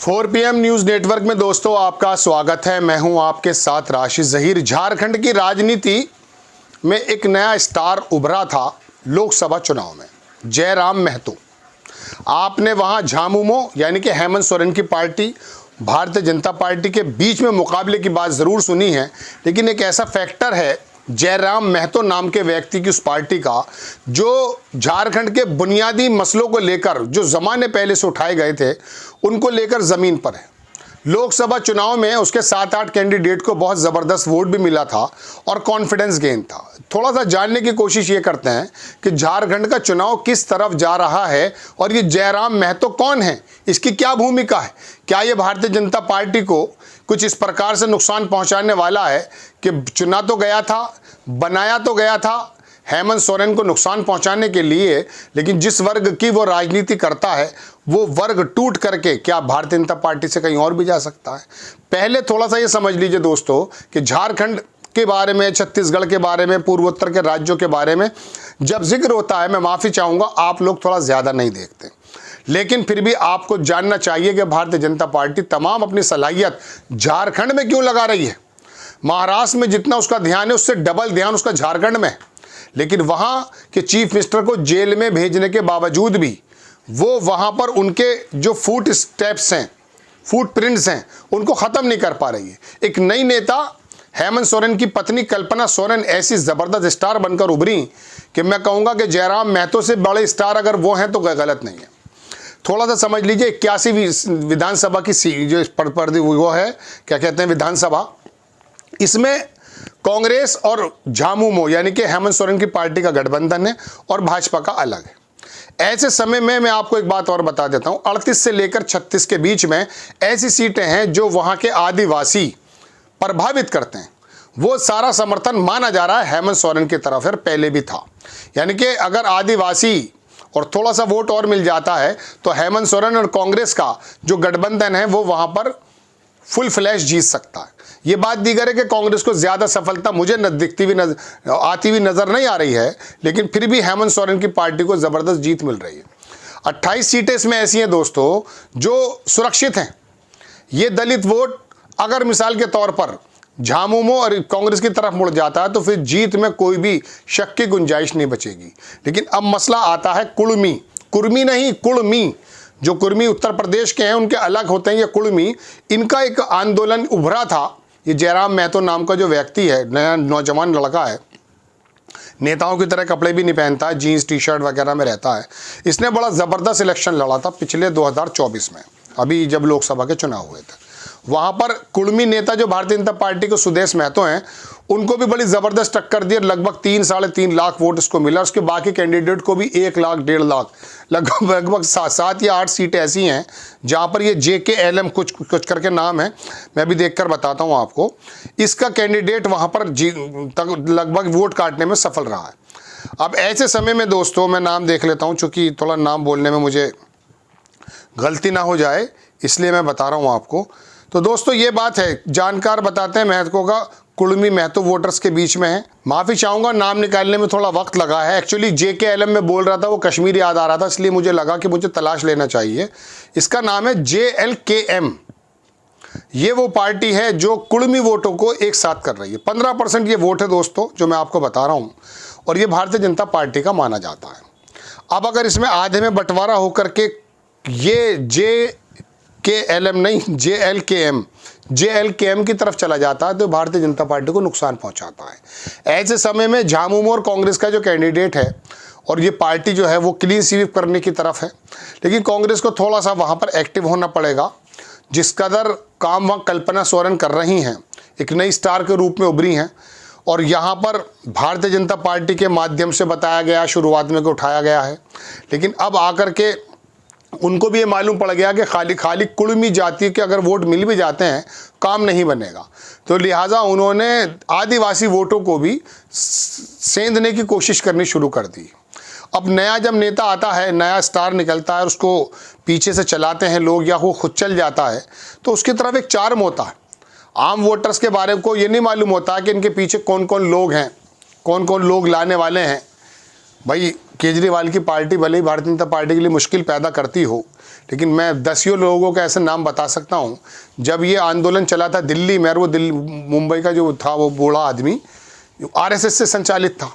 4 PM news network में दोस्तों आपका स्वागत है। मैं हूं आपके साथ राशिद जहीर। झारखंड की राजनीति में एक नया स्टार उभरा था लोकसभा चुनाव में, जयराम महतो। आपने वहां झामुमो यानी कि हेमंत सोरेन की पार्टी भारतीय जनता पार्टी के बीच में मुकाबले की बात ज़रूर सुनी है, लेकिन एक ऐसा फैक्टर है जयराम महतो नाम के व्यक्ति की उस पार्टी का, जो झारखंड के बुनियादी मसलों को लेकर जो ज़माने पहले से उठाए गए थे उनको लेकर ज़मीन पर है। लोकसभा चुनाव में उसके 7-8 कैंडिडेट को बहुत ज़बरदस्त वोट भी मिला था और कॉन्फिडेंस गेन था। थोड़ा सा जानने की कोशिश ये करते हैं कि झारखंड का चुनाव किस तरफ जा रहा है और ये जयराम महतो कौन है, इसकी क्या भूमिका है। क्या ये भारतीय जनता पार्टी को कुछ इस प्रकार से नुकसान पहुंचाने वाला है कि चुना तो गया था, बनाया तो गया था हेमंत सोरेन को नुकसान पहुंचाने के लिए, लेकिन जिस वर्ग की वो राजनीति करता है वो वर्ग टूट करके क्या भारतीय जनता पार्टी से कहीं और भी जा सकता है। पहले थोड़ा सा ये समझ लीजिए दोस्तों कि झारखंड के बारे में, छत्तीसगढ़ के बारे में, पूर्वोत्तर के राज्यों के बारे में जब जिक्र होता है, मैं माफ़ी चाहूँगा आप लोग थोड़ा ज़्यादा नहीं देखते, लेकिन फिर भी आपको जानना चाहिए कि भारतीय जनता पार्टी तमाम अपनी सलाहियत झारखंड में क्यों लगा रही है। महाराष्ट्र में जितना उसका ध्यान है उससे डबल ध्यान उसका झारखंड में है, लेकिन वहाँ के चीफ मिनिस्टर को जेल में भेजने के बावजूद भी वो वहाँ पर उनके जो फुट स्टेप्स हैं, फुट प्रिंट्स हैं, उनको ख़त्म नहीं कर पा रही है। एक नई नेता हेमंत सोरेन की पत्नी कल्पना सोरेन ऐसी ज़बरदस्त स्टार बनकर उभरी कि मैं कहूँगा कि जयराम महतो से बड़े स्टार अगर वो हैं तो गलत नहीं है। थोड़ा सा समझ लीजिए 81 विधानसभा की जो वो है, क्या कहते हैं, विधानसभा, इसमें कांग्रेस और झामुमो यानी कि हेमंत सोरेन की पार्टी का गठबंधन है और भाजपा का अलग है। ऐसे समय में मैं आपको एक बात और बता देता हूं, 38 से लेकर 36 के बीच में ऐसी सीटें हैं जो वहां के आदिवासी प्रभावित करते हैं। वो सारा समर्थन माना जा रहा है हेमंत सोरेन की तरफ है, पहले भी था। यानी कि अगर आदिवासी और थोड़ा सा वोट और मिल जाता है तो हेमंत सोरेन और कांग्रेस का जो गठबंधन है वो वहां पर फुल फ्लैश जीत सकता है। ये बात दीगर है कि कांग्रेस को ज़्यादा सफलता मुझे आती हुई नज़र नहीं आ रही है, लेकिन फिर भी हेमंत सोरेन की पार्टी को ज़बरदस्त जीत मिल रही है। 28 सीटें इसमें ऐसी हैं दोस्तों जो सुरक्षित हैं। ये दलित वोट अगर मिसाल के तौर पर झामुमो और कांग्रेस की तरफ मुड़ जाता है तो फिर जीत में कोई भी शक की गुंजाइश नहीं बचेगी। लेकिन अब मसला आता है कुर्मी, कुर्मी नहीं कुर्मी। जो कुर्मी उत्तर प्रदेश के हैं उनके अलग होते हैं, ये कुर्मी, इनका एक आंदोलन उभरा था। ये जयराम महतो नाम का जो व्यक्ति है, नया नौजवान लड़का है, नेताओं की तरह कपड़े भी नहीं पहनता है, जीन्स टी शर्ट वगैरह में रहता है। इसने बड़ा ज़बरदस्त इलेक्शन लड़ा था पिछले 2024 में, अभी जब लोकसभा के चुनाव हुए थे। वहाँ पर कुर्मी नेता जो भारतीय जनता पार्टी के सुदेश महतो हैं, उनको भी बड़ी ज़बरदस्त टक्कर दी। लगभग 3-3.5 लाख वोट उसको मिला। उसके बाकी कैंडिडेट को भी 1 लाख 1.5 लाख, लगभग 7 या 8 सीटें ऐसी हैं जहाँ पर ये JKLM कुछ करके नाम है, मैं भी देखकर बताता हूँ आपको। इसका कैंडिडेट वहाँ पर लगभग वोट काटने में सफल रहा है। अब ऐसे समय में दोस्तों मैं नाम देख लेता हूँ, चूँकि थोड़ा नाम बोलने में मुझे गलती ना हो जाए इसलिए मैं बता रहा हूँ आपको। तो दोस्तों ये बात है, जानकार बताते हैं महतो का कुर्मी महतो वोटर्स के बीच में है। माफ़ी चाहूँगा नाम निकालने में थोड़ा वक्त लगा है। एक्चुअली JKLM में बोल रहा था, वो कश्मीर याद आ रहा था, इसलिए मुझे लगा कि मुझे तलाश लेना चाहिए। इसका नाम है JLKM। ये वो पार्टी है जो कुर्मी वोटों को एक साथ कर रही है। 15% ये वोट है दोस्तों जो मैं आपको बता रहा हूँ, और ये भारतीय जनता पार्टी का माना जाता है। अब अगर इसमें आधे में बंटवारा होकर के ये JKLM नहीं JLKM की तरफ चला जाता है तो भारतीय जनता पार्टी को नुकसान पहुंचाता है। ऐसे समय में झामुमो और कांग्रेस का जो कैंडिडेट है और ये पार्टी जो है वो क्लीन स्वीप करने की तरफ है, लेकिन कांग्रेस को थोड़ा सा वहाँ पर एक्टिव होना पड़ेगा। जिस कदर काम वहाँ कल्पना सोरेन कर रही हैं, एक नई स्टार के रूप में उभरी हैं, और यहाँ पर भारतीय जनता पार्टी के माध्यम से बताया गया, शुरुआत में को उठाया गया है, लेकिन अब आकर के उनको भी ये मालूम पड़ गया कि खाली कुर्मी जाति के अगर वोट मिल भी जाते हैं काम नहीं बनेगा। तो लिहाजा उन्होंने आदिवासी वोटों को भी सेंधने की कोशिश करनी शुरू कर दी। अब नया जब नेता आता है, नया स्टार निकलता है, उसको पीछे से चलाते हैं लोग या वो खुद चल जाता है, तो उसकी तरफ एक चार्म होता है। आम वोटर्स के बारे में को ये नहीं मालूम होता कि इनके पीछे कौन कौन लोग हैं, कौन कौन लोग लाने वाले हैं। भाई केजरीवाल की पार्टी भले ही भारतीय जनता पार्टी के लिए मुश्किल पैदा करती हो, लेकिन मैं दसियों लोगों का ऐसे नाम बता सकता हूँ। जब ये आंदोलन चला था दिल्ली में, और वो दिल्ली मुंबई का जो था वो बूढ़ा आदमी आरएसएस से संचालित था,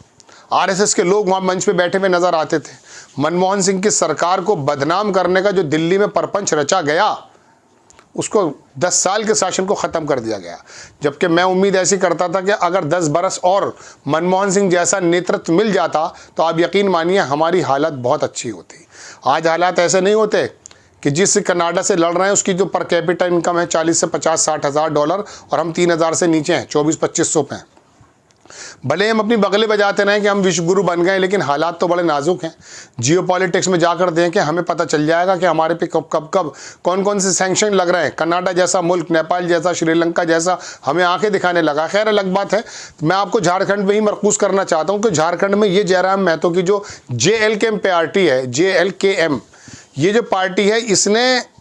आरएसएस के लोग वहाँ मंच पे बैठे हुए नज़र आते थे। मनमोहन सिंह की सरकार को बदनाम करने का जो दिल्ली में परपंच रचा गया, उसको 10 साल के शासन को ख़त्म कर दिया गया। जबकि मैं उम्मीद ऐसी करता था कि अगर 10 बरस और मनमोहन सिंह जैसा नेतृत्व मिल जाता तो आप यकीन मानिए हमारी हालत बहुत अच्छी होती। आज हालात ऐसे नहीं होते कि जिस कनाडा से लड़ रहे हैं उसकी जो पर कैपिटा इनकम है 40 से 50-60 हज़ार डॉलर, और हम 3,000 से नीचे हैं, 2400-2500 पे हैं। भले हम अपनी बगले बजाते रहें कि हम विश्व गुरु बन गए, लेकिन हालात तो बड़े नाजुक हैं। जियोपॉलिटिक्स में जाकर देखें, हमें पता चल जाएगा कि हमारे पे कब कौन कौन से सैंक्शन लग रहे हैं। कनाडा जैसा मुल्क, नेपाल जैसा, श्रीलंका जैसा हमें आंखें दिखाने लगा। खैर अलग बात है। मैं आपको झारखंड में ही मरकूज करना चाहता हूँ कि झारखंड में ये जयराम महतो की जो JLKM पार्टी है, JLKM, ये जो पार्टी है, इसने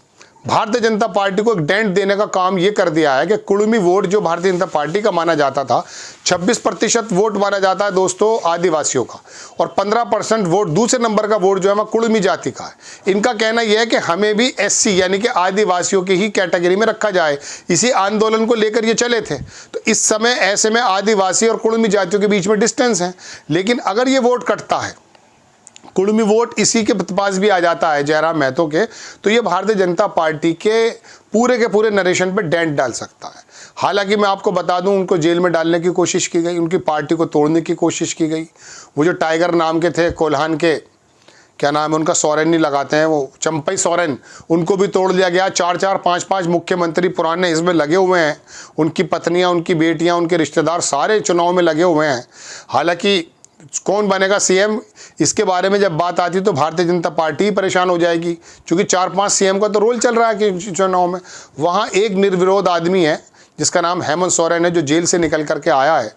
भारतीय जनता पार्टी को एक डेंट देने का काम ये कर दिया है कि कुड़मी वोट जो भारतीय जनता पार्टी का माना जाता था, 26% वोट माना जाता है दोस्तों आदिवासियों का, और 15% वोट दूसरे नंबर का वोट जो है वह कुड़मी जाति का है। इनका कहना यह है कि हमें भी SC यानी कि आदिवासियों की ही कैटेगरी में रखा जाए। इसी आंदोलन को लेकर ये चले थे। तो इस समय ऐसे में आदिवासी और कुड़मी जातियों के बीच में डिस्टेंस है, लेकिन अगर ये वोट कटता है, कुड़मी वोट इसी के पास भी आ जाता है जयराम महतो के, तो ये भारतीय जनता पार्टी के पूरे नरेशन पे डेंट डाल सकता है। हालांकि मैं आपको बता दूं, उनको जेल में डालने की कोशिश की गई, उनकी पार्टी को तोड़ने की कोशिश की गई। वो जो टाइगर नाम के थे, कोल्हान के, क्या नाम है उनका, सोरेन नहीं लगाते हैं वो, चंपई सोरेन, उनको भी तोड़ दिया गया। 4-4, 5-5 मुख्यमंत्री पुराने इसमें लगे हुए हैं, उनकी पत्नियाँ, उनकी बेटियाँ, उनके रिश्तेदार सारे चुनाव में लगे हुए हैं। हालांकि कौन बनेगा CM, इसके बारे में जब बात आती तो भारतीय जनता पार्टी ही परेशान हो जाएगी, क्योंकि 4-5 CM का तो रोल चल रहा है कि चुनाव में। वहाँ एक निर्विरोध आदमी है जिसका नाम हेमंत सोरेन है, जो जेल से निकल करके आया है,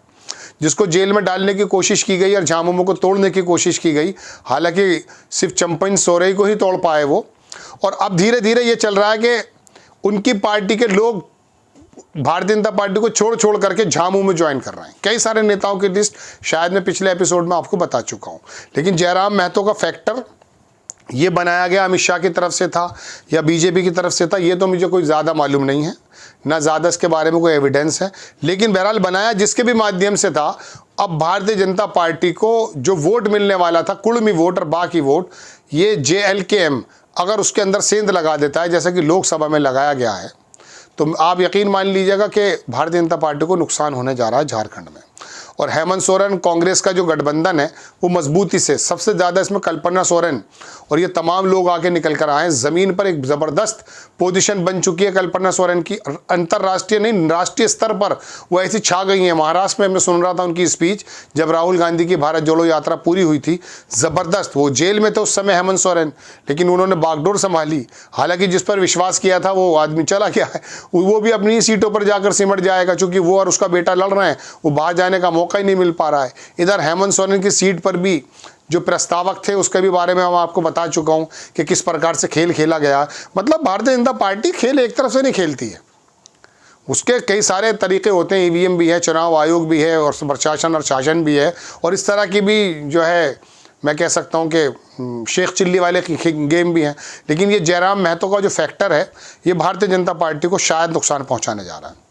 जिसको जेल में डालने की कोशिश की गई और झामुमो को तोड़ने की कोशिश की गई। हालांकि सिर्फ चंपई सोरेन को ही तोड़ पाए वो। और अब धीरे धीरे ये चल रहा है कि उनकी पार्टी के लोग भारतीय जनता पार्टी को छोड़ करके झामू में ज्वाइन कर रहे हैं। कई सारे नेताओं की लिस्ट शायद मैं पिछले एपिसोड में आपको बता चुका हूं, लेकिन जयराम महतो का फैक्टर ये बनाया गया अमित शाह की तरफ से था या बीजेपी की तरफ से था, ये तो मुझे कोई ज़्यादा मालूम नहीं है, ना ज़्यादा इसके बारे में कोई एविडेंस है, लेकिन बहरहाल बनाया जिसके भी माध्यम से था। अब भारतीय जनता पार्टी को जो वोट मिलने वाला था, कुड़मी वोट और बाकी वोट, ये JLKM अगर उसके अंदर सेंध लगा देता है जैसा कि लोकसभा में लगाया गया है, तो आप यकीन मान लीजिएगा कि भारतीय जनता पार्टी को नुकसान होने जा रहा है झारखंड में। और हेमंत सोरेन कांग्रेस का जो गठबंधन है वो मजबूती से, सबसे ज़्यादा इसमें कल्पना सोरेन और ये तमाम लोग आके निकल कर आए। ज़मीन पर एक ज़बरदस्त पोजीशन बन चुकी है कल्पना सोरेन की, अंतर्राष्ट्रीय नहीं राष्ट्रीय स्तर पर वो ऐसी छा गई हैं। महाराष्ट्र में मैं सुन रहा था उनकी स्पीच जब राहुल गांधी की भारत जोड़ो यात्रा पूरी हुई थी, ज़बरदस्त। वो जेल में थे उस समय हेमंत सोरेन, लेकिन उन्होंने बागडोर संभाली। हालांकि जिस पर विश्वास किया था वो आदमी चला गया है, वो भी अपनी सीटों पर जाकर सिमट जाएगा, चूँकि वो और उसका बेटा लड़ रहे हैं, वो बाहर जाने का मौका ही नहीं मिल पा रहा है। इधर हेमंत सोरेन की सीट पर भी जो प्रस्तावक थे उसके भी बारे में मैं आपको बता चुका हूं कि किस प्रकार से खेल खेला गया। मतलब भारतीय जनता पार्टी खेल एक तरफ से नहीं खेलती है, उसके कई सारे तरीके होते हैं। EVM भी है, चुनाव आयोग भी है, और प्रशासन और शासन भी है, और इस तरह की भी जो है मैं कह सकता हूं कि शेख चिल्ली वाले गेम भी हैं। लेकिन ये जयराम महतो का जो फैक्टर है ये भारतीय जनता पार्टी को शायद नुकसान पहुंचाने जा रहा है।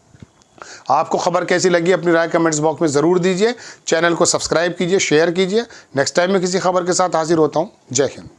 आपको खबर कैसी लगी अपनी राय कमेंट्स बॉक्स में ज़रूर दीजिए। चैनल को सब्सक्राइब कीजिए, शेयर कीजिए। नेक्स्ट टाइम मैं किसी खबर के साथ हाजिर होता हूँ। जय हिंद।